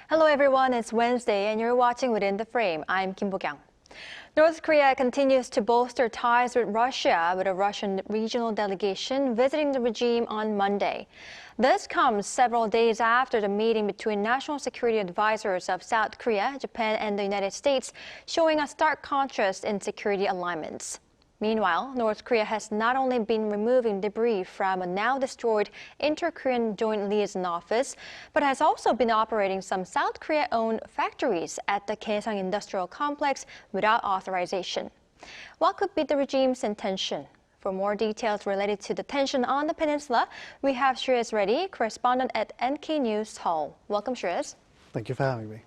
Hello everyone, it's Wednesday and you're watching Within the Frame. I'm Kim Bo-kyung. North Korea continues to bolster ties with Russia, with a Russian regional delegation visiting the regime on Monday. This comes several days after the meeting between national security advisors of South Korea, Japan, and the United States, showing a stark contrast in security alignments. Meanwhile, North Korea has not only been removing debris from a now-destroyed Inter-Korean Joint Liaison Office, but has also been operating some South Korea-owned factories at the Kaesong Industrial Complex without authorization. What could be the regime's intention? For more details related to the tension on the peninsula, we have Shreyas Reddy, correspondent at NK News Seoul. Welcome, Shreyas. Thank you for having me.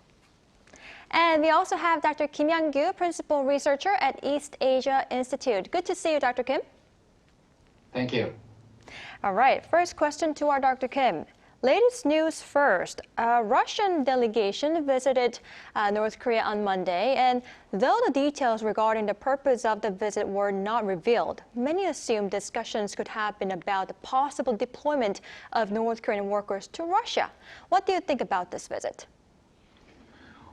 And we also have Doctor Kim Yang-gyu, principal researcher at East Asia Institute. Good to see you, Dr. Kim. Thank you. All right, first question to our Dr. Kim. Latest news first. A Russian delegation visited North Korea on Monday, and though the details regarding the purpose of the visit were not revealed, many assumed discussions could have been about the possible deployment of North Korean workers to Russia. What do you think about this visit?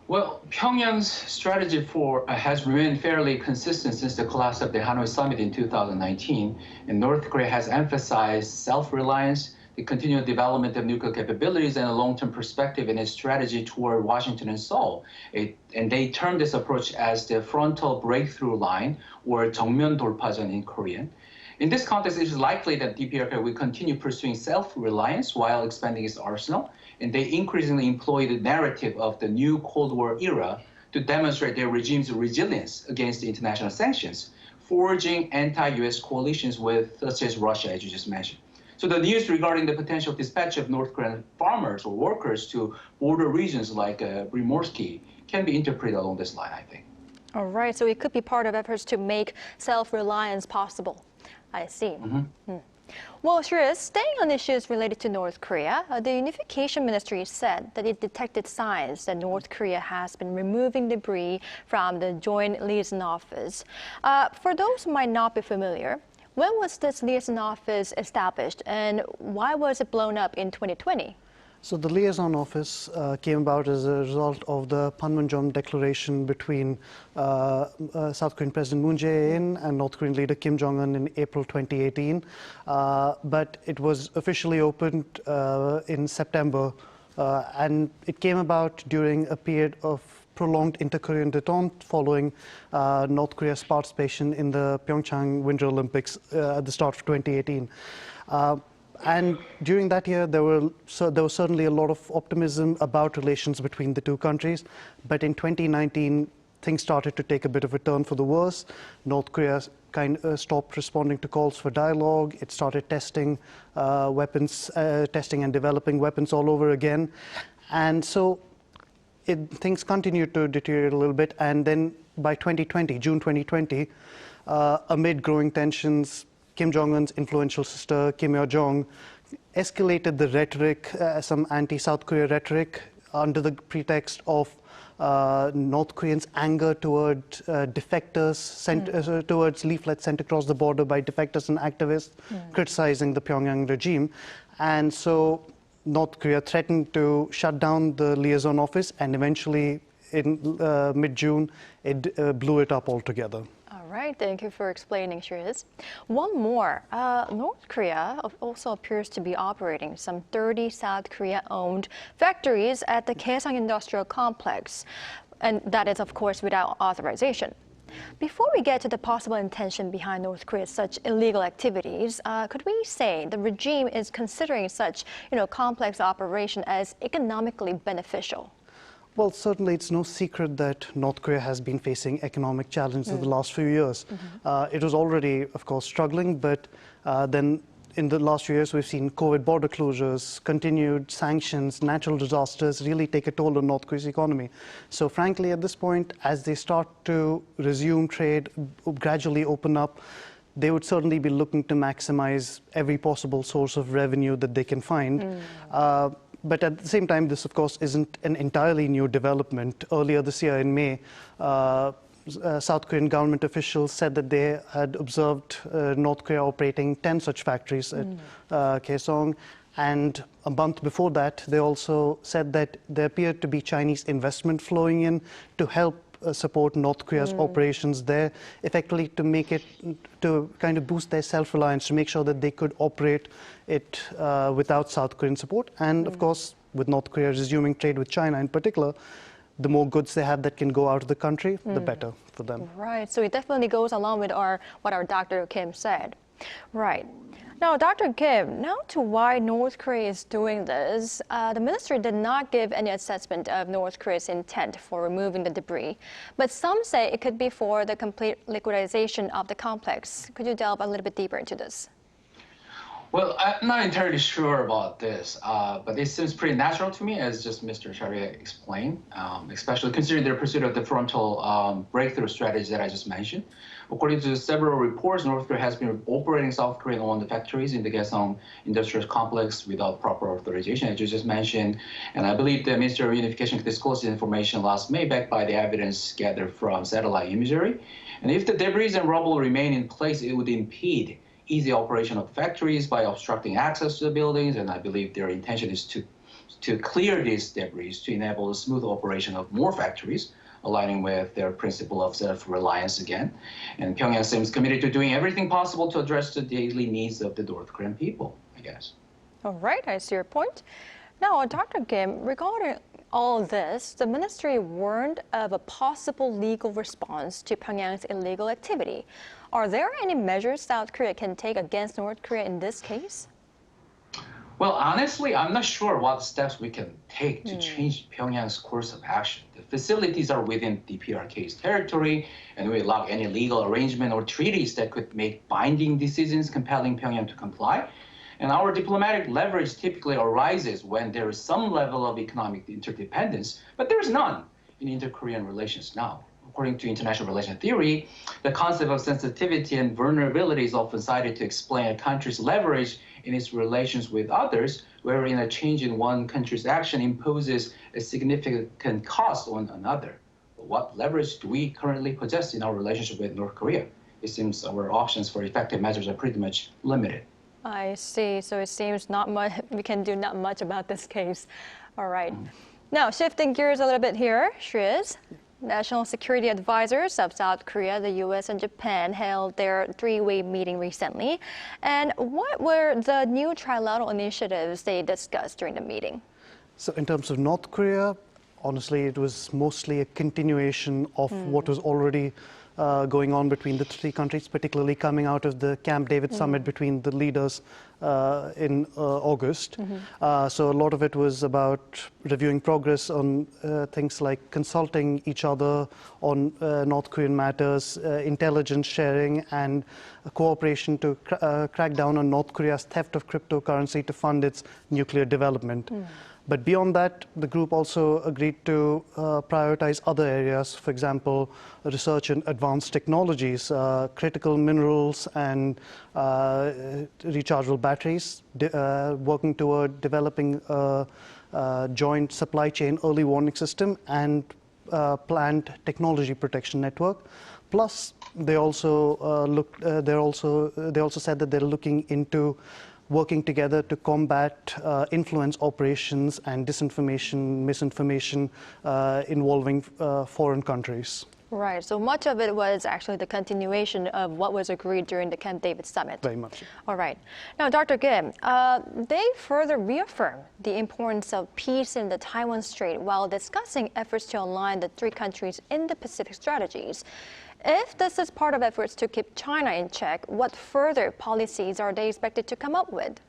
Well, Pyongyang's strategy has remained fairly consistent since the collapse of the Hanoi summit in 2019, and North Korea has emphasized self-reliance, the continued development of nuclear capabilities, and a long-term perspective in its strategy toward Washington and Seoul. And they term this approach as the frontal breakthrough line, or 정면 돌파전 in Korean. In this context, it is likely that DPRK will continue pursuing self-reliance while expanding its arsenal, and they increasingly employ the narrative of the new Cold War era to demonstrate their regime's resilience against the international sanctions, forging anti-U.S. coalitions with such as Russia, as you just mentioned. So the news regarding the potential dispatch of North Korean farmers or workers to border regions like Primorsky can be interpreted along this line, I think. All right, so it could be part of efforts to make self-reliance possible. I see. Well, Shreyas, staying on issues related to North Korea, the Unification Ministry said that it detected signs that North Korea has been removing debris from the Joint Liaison Office. For those who might not be familiar, when was this liaison office established and why was it blown up in 2020? So the liaison office came about as a result of the Panmunjom declaration between South Korean President Moon Jae-in and North Korean leader Kim Jong-un in April 2018. But it was officially opened in September, and it came about during a period of prolonged inter-Korean detente following North Korea's participation in the Pyeongchang Winter Olympics at the start of 2018. And during that year, there was certainly a lot of optimism about relations between the two countries. But in 2019, things started to take a bit of a turn for the worse. North Korea stopped responding to calls for dialogue. It started testing weapons, testing and developing weapons all over again. And so things continued to deteriorate a little bit. And then by June 2020, amid growing tensions, Kim Jong-un's influential sister, Kim Yo-jong, escalated the rhetoric, some anti-South Korea rhetoric, under the pretext of North Koreans' anger toward defectors, towards leaflets sent across the border by defectors and activists, criticizing the Pyongyang regime. And so North Korea threatened to shut down the liaison office, and eventually, in mid-June, it blew it up altogether. All right, thank you for explaining, Shreyas. One more. North Korea also appears to be operating some 30 South Korea-owned factories at the Kaesong Industrial Complex, and that is, of course, without authorization. Before we get to the possible intention behind North Korea's such illegal activities, could we say the regime is considering such, complex operation as economically beneficial? Well, certainly it's no secret that North Korea has been facing economic challenges in the last few years. It was already, of course, struggling, but then in the last few years we've seen COVID border closures, continued sanctions, natural disasters really take a toll on North Korea's economy. So frankly, at this point, as they start to resume trade, gradually open up, they would certainly be looking to maximize every possible source of revenue that they can find. But at the same time, this, of course, isn't an entirely new development. Earlier this year in May, South Korean government officials said that they had observed North Korea operating 10 such factories at Kaesong. And a month before that, they also said that there appeared to be Chinese investment flowing in to help support North Korea's operations there, effectively to kind of boost their self-reliance, to make sure that they could operate it without South Korean support. And of course, with North Korea resuming trade with China in particular, the more goods they have that can go out of the country, the better for them. Right, so it definitely goes along with what our Dr. Kim said. Right. Now, Dr. Kim, now to why North Korea is doing this. The ministry did not give any assessment of North Korea's intent for removing the debris, but some say it could be for the complete liquidation of the complex. Could you delve a little bit deeper into this? Well, I'm not entirely sure about this, but it seems pretty natural to me, as just Mr. Sharia explained, especially considering their pursuit of the frontal breakthrough strategy that I just mentioned. According to several reports, North Korea has been operating South Korean-owned factories in the Kaesong Industrial Complex without proper authorization, as you just mentioned. And I believe the Ministry of Unification disclosed the information last May, backed by the evidence gathered from satellite imagery. And if the debris and rubble remain in place, it would impede easy operation of factories by obstructing access to the buildings, and I believe their intention is to clear these debris to enable the smooth operation of more factories, aligning with their principle of self-reliance again. And Pyongyang seems committed to doing everything possible to address the daily needs of the North Korean people, I guess. All right, I see your point. Now, Dr. Kim, regarding all this, the ministry warned of a possible legal response to Pyongyang's illegal activity. Are there any measures South Korea can take against North Korea in this case? Well, honestly, I'm not sure what steps we can take to change Pyongyang's course of action. The facilities are within DPRK's territory, and we lack any legal arrangement or treaties that could make binding decisions compelling Pyongyang to comply. And our diplomatic leverage typically arises when there is some level of economic interdependence, but there's none in inter-Korean relations now. According to international relations theory, the concept of sensitivity and vulnerability is often cited to explain a country's leverage in its relations with others, wherein a change in one country's action imposes a significant cost on another. But what leverage do we currently possess in our relationship with North Korea? It seems our options for effective measures are pretty much limited. I see. So it seems not much we can do not much about this case. All right. Now, shifting gears a little bit here, Shreyas. National security advisors of South Korea, the U.S., and Japan held their three-way meeting recently. And what were the new trilateral initiatives they discussed during the meeting? So in terms of North Korea, honestly, it was mostly a continuation of what was already going on between the three countries, particularly coming out of the Camp David summit between the leaders in August. So a lot of it was about reviewing progress on things like consulting each other on North Korean matters, intelligence sharing, and cooperation to crack down on North Korea's theft of cryptocurrency to fund its nuclear development. But beyond that, the group also agreed to prioritize other areas, for example, research in advanced technologies, critical minerals, and rechargeable batteries, working toward developing a joint supply chain early warning system and planned technology protection network. Plus, they also said that they're looking into working together to combat influence operations and disinformation, misinformation involving foreign countries. Right, so much of it was actually the continuation of what was agreed during the Camp David summit. Very much. All right. Now, Dr. Kim, they further reaffirmed the importance of peace in the Taiwan Strait while discussing efforts to align the three countries' Indo-Pacific strategies. If this is part of efforts to keep China in check, what further policies are they expected to come up with?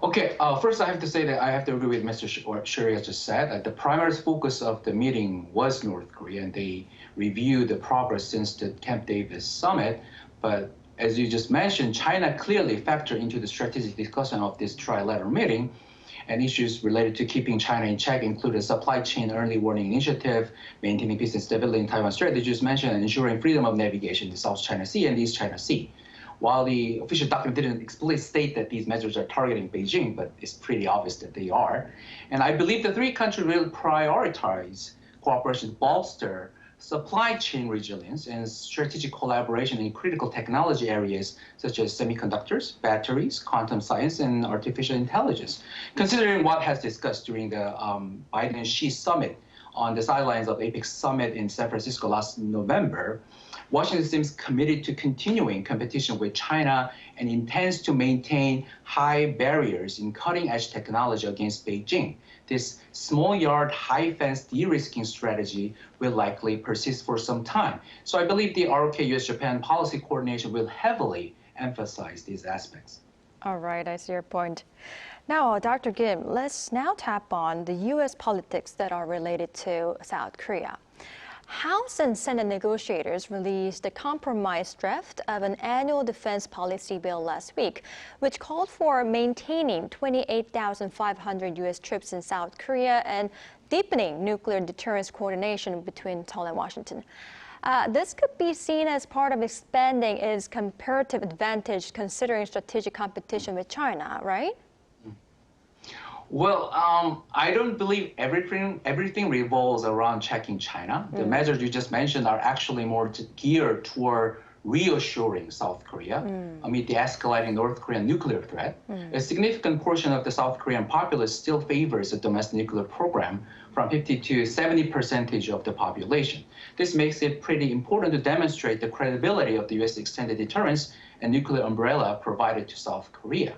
Okay, first I have to say that I have to agree with Mr. Shreyas just said that the primary focus of the meeting was North Korea, and they reviewed the progress since the Camp David summit. But as you just mentioned, China clearly factored into the strategic discussion of this trilateral meeting. And issues related to keeping China in check include a supply chain early warning initiative, maintaining peace and stability in Taiwan Strait, as you just mentioned, and ensuring freedom of navigation in the South China Sea and East China Sea. While the official document didn't explicitly state that these measures are targeting Beijing, but it's pretty obvious that they are. And I believe the three countries will prioritize cooperation to bolster supply chain resilience and strategic collaboration in critical technology areas such as semiconductors, batteries, quantum science, and artificial intelligence. Considering what has discussed during the Biden and Xi summit on the sidelines of APEC summit in San Francisco last November, Washington seems committed to continuing competition with China and intends to maintain high barriers in cutting-edge technology against Beijing. This small yard, high fence de-risking strategy will likely persist for some time. So I believe the ROK US-Japan policy coordination will heavily emphasize these aspects. All right, I see your point. Now, Dr. Kim, let's now tap on the U.S. politics that are related to South Korea. House and Senate negotiators released a compromise draft of an annual defense policy bill last week, which called for maintaining 28,500 U.S. troops in South Korea and deepening nuclear deterrence coordination between Seoul and Washington. This could be seen as part of expanding its comparative advantage considering strategic competition with China, right? Well, I don't believe everything revolves around checking China. The measures you just mentioned are actually more geared toward reassuring South Korea amid the escalating North Korean nuclear threat. A significant portion of the South Korean populace still favors a domestic nuclear program, from 50 to 70% of the population. This makes it pretty important to demonstrate the credibility of the U.S. extended deterrence and nuclear umbrella provided to South Korea.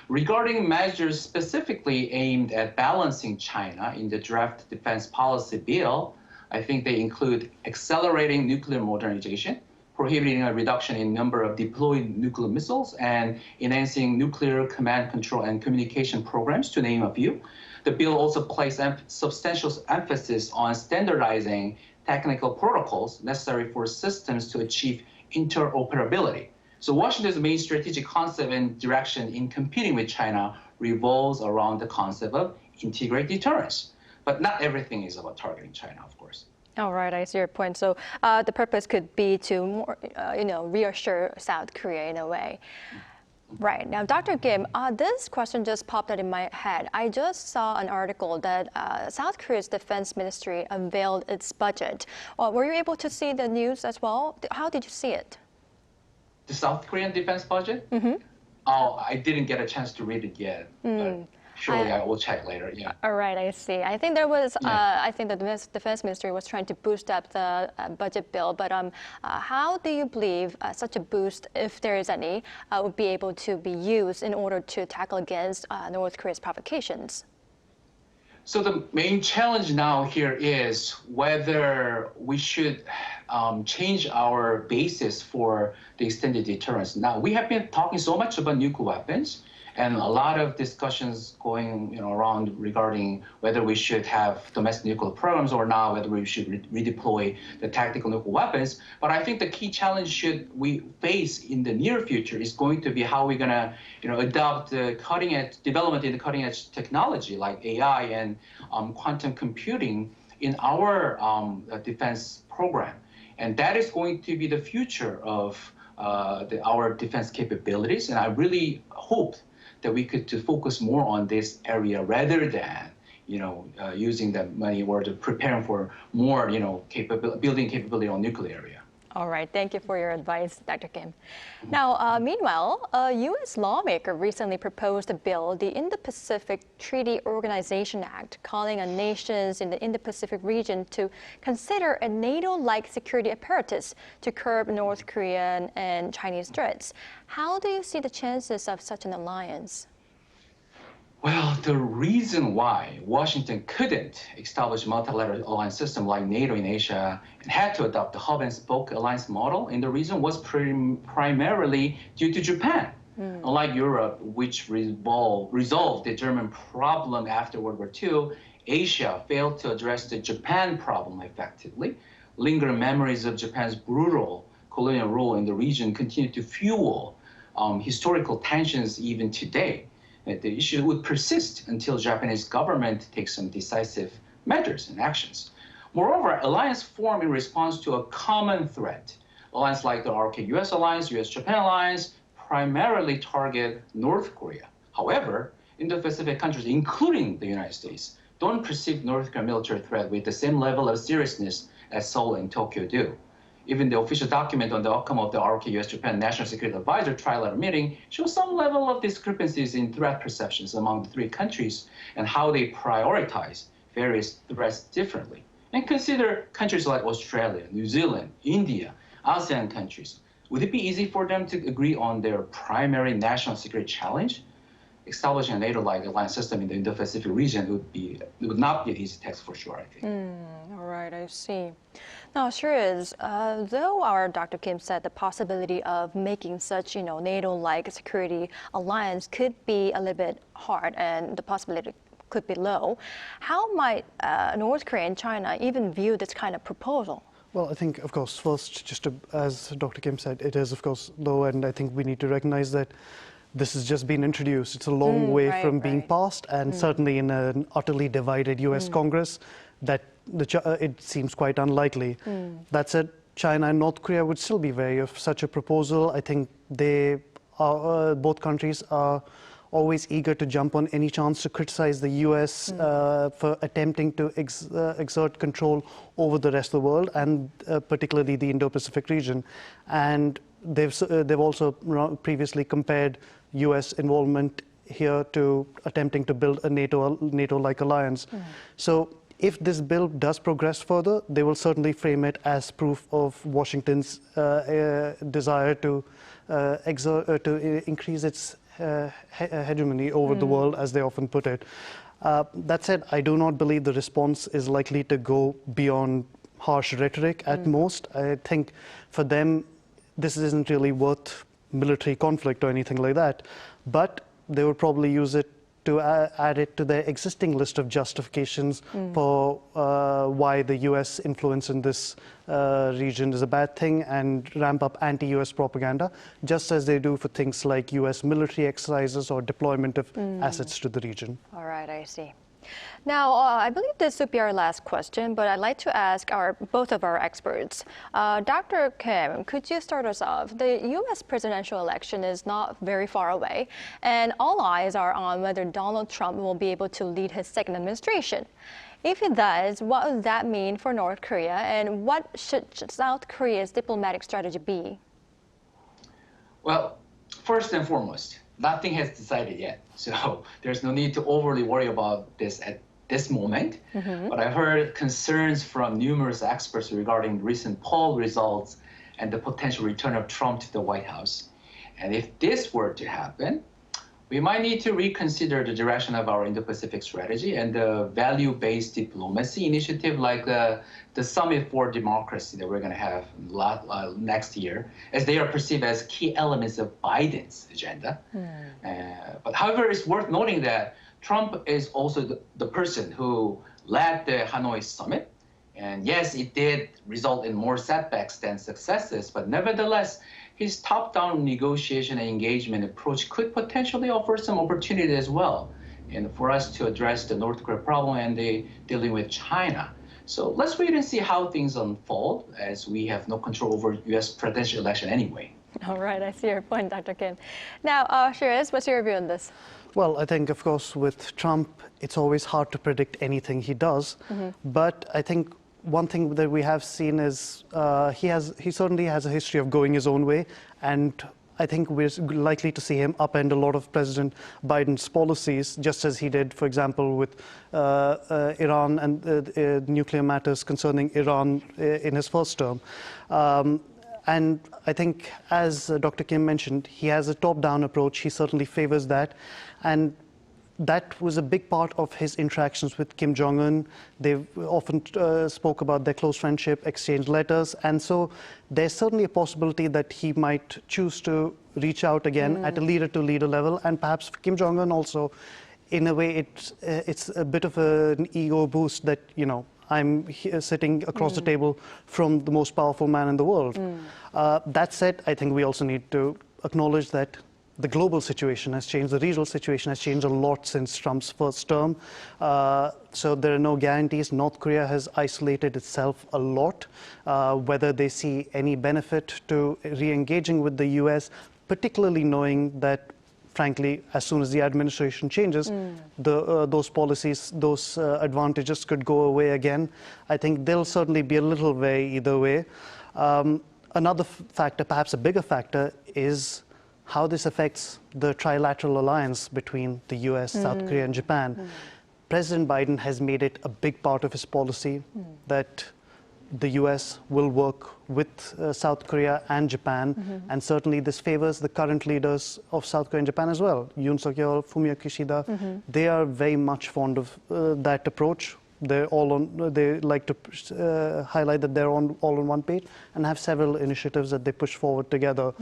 Regarding measures specifically aimed at balancing China in the draft defense policy bill, I think they include accelerating nuclear modernization, prohibiting a reduction in number of deployed nuclear missiles, and enhancing nuclear command, control, and communication programs, to name a few. The bill also places substantial emphasis on standardizing technical protocols necessary for systems to achieve interoperability. So Washington's main strategic concept and direction in competing with China revolves around the concept of integrated deterrence. But not everything is about targeting China, of course. All right, I see your point. So the purpose could be to more, reassure South Korea in a way. Right. Now, Dr. Kim, this question just popped out in my head. I just saw an article that South Korea's defense ministry unveiled its budget. Were you able to see the news as well? How did you see it? The South Korean defense budget? Oh, I didn't get a chance to read it yet. But surely I will check later. Yeah. All right, I see. I think there was. I think the defense ministry was trying to boost up the budget bill. But how do you believe such a boost, if there is any, would be able to be used in order to tackle against North Korea's provocations? So the main challenge now here is whether we should change our basis for the extended deterrence. Now, we have been talking so much about nuclear weapons, and a lot of discussions going around regarding whether we should have domestic nuclear programs or not, whether we should redeploy the tactical nuclear weapons. But I think the key challenge we face in the near future is going to be how we're going to adopt the cutting-edge development in the cutting-edge technology like AI and quantum computing in our defense program. And that is going to be the future of our defense capabilities. And I really hope that we could focus more on this area rather than, using that money or preparing for more, building capability on nuclear area. All right, thank you for your advice, Dr. Kim. Now, meanwhile, a U.S. lawmaker recently proposed a bill, the Indo-Pacific Treaty Organization Act, calling on nations in the Indo-Pacific region to consider a NATO-like security apparatus to curb North Korean and Chinese threats. How do you see the chances of such an alliance? Well, the reason why Washington couldn't establish a multilateral alliance system like NATO in Asia and had to adopt the hub-and-spoke alliance model in the region was primarily due to Japan. Unlike Europe, which resolved the German problem after World War II, Asia failed to address the Japan problem effectively. Lingering memories of Japan's brutal colonial rule in the region continue to fuel historical tensions even today. The issue would persist until Japanese government takes some decisive measures and actions. Moreover, alliance formed in response to a common threat. Alliance like the ROK US Alliance, US-Japan Alliance, primarily target North Korea. However, Indo-Pacific countries, including the United States, don't perceive North Korean military threat with the same level of seriousness as Seoul and Tokyo do. Even the official document on the outcome of the ROK US-Japan National Security Advisor trilateral meeting shows some level of discrepancies in threat perceptions among the three countries and how they prioritize various threats differently. And consider countries like Australia, New Zealand, India, ASEAN countries. Would it be easy for them to agree on their primary national security challenge? Establishing a NATO-like alliance system in the Indo-Pacific region would not be an easy task for sure, I think. All right, I see. Now, Shreyas, though our Dr. Kim said the possibility of making such, NATO-like security alliance could be a little bit hard and the possibility could be low, how might North Korea and China even view this kind of proposal? Well, I think, of course, first, as Dr. Kim said, it is, of course, low, and I think we need to recognize that this has just been introduced. It's a long way from being passed, and certainly in an utterly divided U.S. Congress, that it seems quite unlikely. That said, China and North Korea would still be wary of such a proposal. I think both countries are always eager to jump on any chance to criticize the U.S. For attempting to exert control over the rest of the world, and particularly the Indo-Pacific region. And they've also previously compared U.S. involvement here to attempting to build a NATO-like alliance. So if this bill does progress further, they will certainly frame it as proof of Washington's desire to increase its hegemony over the world, as they often put it. That said, I do not believe the response is likely to go beyond harsh rhetoric at most. I think for them, this isn't really worth military conflict or anything like that, but they would probably use it to add it to their existing list of justifications for why the U.S. influence in this region is a bad thing, and ramp up anti-U.S. propaganda, just as they do for things like U.S. military exercises or deployment of assets to the region. All right, I see. Now, I believe this would be our last question, but I'd like to ask both of our experts. Dr. Kim, could you start us off? The U.S. presidential election is not very far away, and all eyes are on whether Donald Trump will be able to lead his second administration. If he does, what would that mean for North Korea, and what should South Korea's diplomatic strategy be? Well, first and foremost, nothing has decided yet, so there's no need to overly worry about this at this moment. But I've heard concerns from numerous experts regarding recent poll results and the potential return of Trump to the White House. And if this were to happen, we might need to reconsider the direction of our Indo-Pacific strategy and the value-based diplomacy initiative like the Summit for Democracy that we're going to have next year, as they are perceived as key elements of Biden's agenda. But however, it's worth noting that Trump is also the person who led the Hanoi Summit. And yes, it did result in more setbacks than successes, but nevertheless, his top-down negotiation and engagement approach could potentially offer some opportunity as well, and for us to address the North Korea problem and dealing with China. So let's wait and see how things unfold, as we have no control over U.S. presidential election anyway. All right, I see your point, Dr. Kim. Now, Shreyas, what's your view on this? Well, I think, of course, with Trump, it's always hard to predict anything he does. But I think one thing that we have seen is he certainly has a history of going his own way, and I think we're likely to see him upend a lot of President Biden's policies, just as he did, for example, with Iran and nuclear matters concerning Iran in his first term. And I think, as Dr. Kim mentioned, he has a top-down approach. He certainly favors that. And that was a big part of his interactions with Kim Jong-un. They often spoke about their close friendship, exchanged letters. And so there's certainly a possibility that he might choose to reach out again at a leader-to-leader level. And perhaps for Kim Jong-un also, in a way, it's a bit of an ego boost that, I'm here sitting across the table from the most powerful man in the world. That said, I think we also need to acknowledge that the global situation has changed, the regional situation has changed a lot since Trump's first term. So there are no guarantees. North Korea has isolated itself a lot. Whether they see any benefit to re-engaging with the US, particularly knowing that frankly, as soon as the administration changes, those policies, those advantages could go away again. I think there'll certainly be a little way either way. Another factor, perhaps a bigger factor, is how this affects the trilateral alliance between the US, South Korea, and Japan. President Biden has made it a big part of his policy that the US will work with South Korea and Japan, and certainly this favors the current leaders of South Korea and Japan as well. Yoon Suk-yeol, Fumio Kishida, they are very much fond of that approach. They're all on. They like to highlight that they're all on one page and have several initiatives that they push forward together.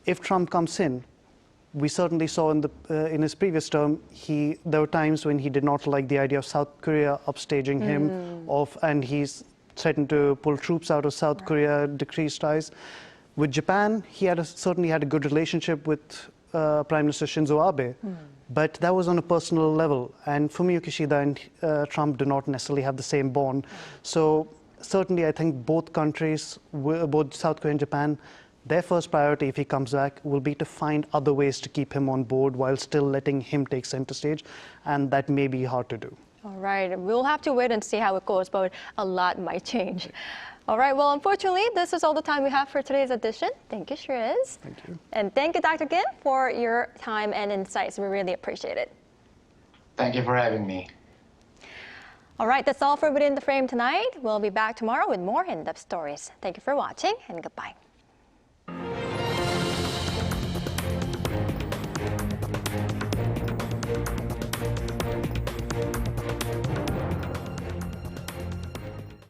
If Trump comes in, we certainly saw in his previous term, there were times when he did not like the idea of South Korea upstaging him, and he's threatened to pull troops out of South Korea, decrease ties. With Japan, he certainly had a good relationship with Prime Minister Shinzo Abe, but that was on a personal level. And Fumio Kishida and Trump do not necessarily have the same bond. So certainly, I think both countries, both South Korea and Japan, their first priority, if he comes back, will be to find other ways to keep him on board while still letting him take center stage, and that may be hard to do. All right, we'll have to wait and see how it goes, but a lot might change. All right, well, unfortunately, this is all the time we have for today's edition. Thank you, Shreyas. Thank you. And thank you, Dr. Kim, for your time and insights. We really appreciate it. Thank you for having me. All right, that's all for Within the Frame tonight. We'll be back tomorrow with more in-depth stories. Thank you for watching, and goodbye.